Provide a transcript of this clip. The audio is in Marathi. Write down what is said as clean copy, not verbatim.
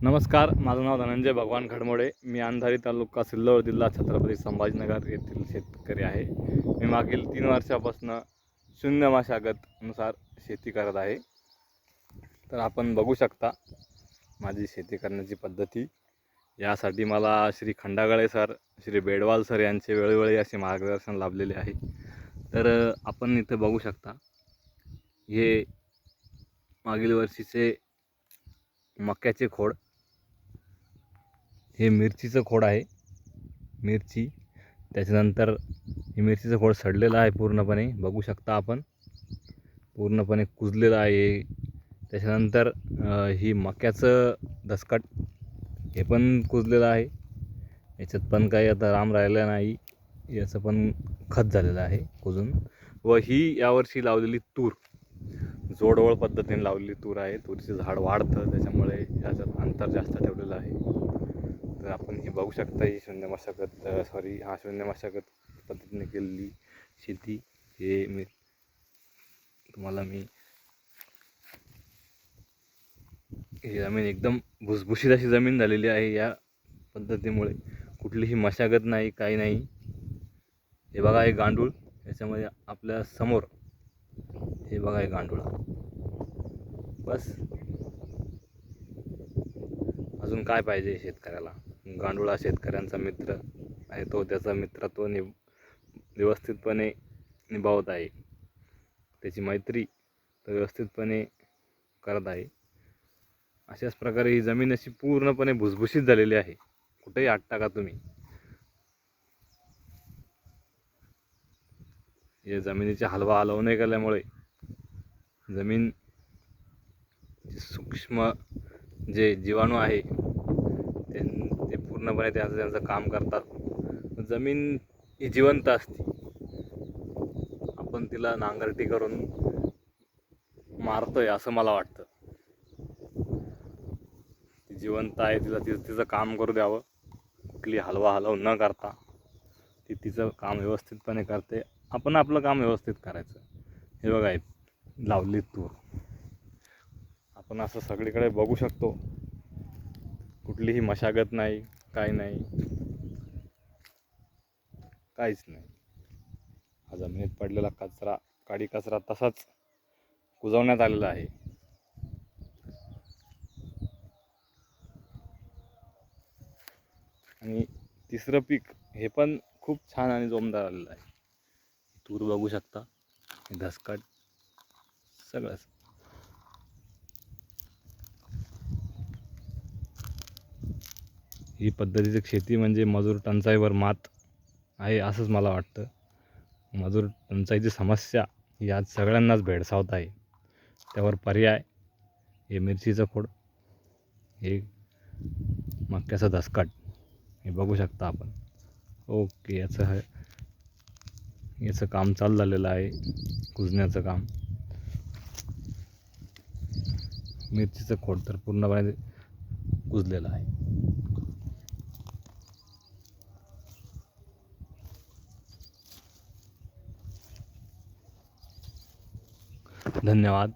नमस्कार, माझं नाव धनंजय भगवान खडमोडे. मी अंधारी तालुका सिल्लोड जिल्हा छत्रपती संभाजीनगर येथील शेतकरी आहे. मी मागील 3 वर्षापासून शून्य मशागतनुसार शेती करत आहे. तर आपण बघू शकता माझी शेती करण्याची पद्धती. यासाठी मला श्री खंडागळे सर, श्री बेडवाल सर यांचे वेळोवेळी असे मार्गदर्शन लाभलेले आहे. तर आपण इथे बघू शकता, हे मागील वर्षीचे मक्याचे खोड, हे मिरचीचं खोड आहे. मिरची, त्याच्यानंतर हे मिरचीचं खोड सडलेलं आहे पूर्णपणे, बघू शकता आपण, पूर्णपणे कुजलेलं आहे. त्याच्यानंतर ही मक्याचं दसकट, हे पण कुजलेलं आहे. याच्यात पण काही आता राम राहिलं नाही, याचं पण खत झालेलं आहे कुजून. व ही यावर्षी लावलेली तूर, जोडवळ पद्धतीने लावलेली तूर आहे. तूरचे झाड वाढतं, त्याच्यामुळे याच्यात अंतर जास्त ठेवलेलं आहे. तर आपण हे बघू शकता, ही शून्य मशागत पद्धतीने केलेली शेती. हे तुम्हाला ही जमीन एकदम भुसभुशीत अशी जमीन झालेली आहे. या पद्धतीमुळे कुठलीही मशागत नाही, काही नाही. हे बघा, हे गांडूळ, याच्यामध्ये आपल्या समोर हे बघा, हे गांडूळ. बस अजून काय पाहिजे शेतकऱ्याला? गांडूळा शेतकऱ्यांचा मित्र आहे, तो त्याचा मित्रत्व व्यवस्थितपणे निभावत आहे. त्याची मैत्री तो व्यवस्थितपणे करत आहे. अशाच प्रकारे ही जमीन अशी पूर्णपणे भुसभुशीत झालेली आहे. कुठेही हात टाका तुम्ही, या जमिनीची हलवा नाही केल्यामुळे जमीन सूक्ष्म जे जीवाणू आहे ते पूर्णपणे त्यांचं काम करतात. जमीन ही जिवंत असते. आपण तिला नांगरटी करून मारतोय असं मला वाटतं. ती जिवंत आहे, तिला तिचं काम करू द्यावं. कुठली हलव न करता ती तिचं काम व्यवस्थितपणे करते. आपण आपलं काम व्यवस्थित करायचं. हे बघा, लावली तूर, आपण असं सगळीकडे बघू शकतो. कुठलीही मशागत नाही, काही नाही, काहीच नाही. हा जमिनीत पडलेला कचरा, काडी कचरा तसाच कुजवण्यात आलेला आहे. आणि तिसरं पीक हे पण खूप छान आणि जोमदार आलेलं आहे. तूर बघू शकता, घसकट सगळंच. ही पद्धतीची शेती म्हणजे मजूर टंचाईवर मात आहे असंच मला वाटतं. मजूर टंचाईची समस्या ही आज सगळ्यांनाच भेडसावत आहे. त्यावर पर्याय हे मिरचीचं खोड, हे मक्याचं दसकट, हे बघू शकता आपण. ओके, याचं काम चालू झालेलं आहे, कुजण्याचं काम. मिरचीचं खोड तर पूर्णपणे कुजलेलं आहे. धन्यवाद.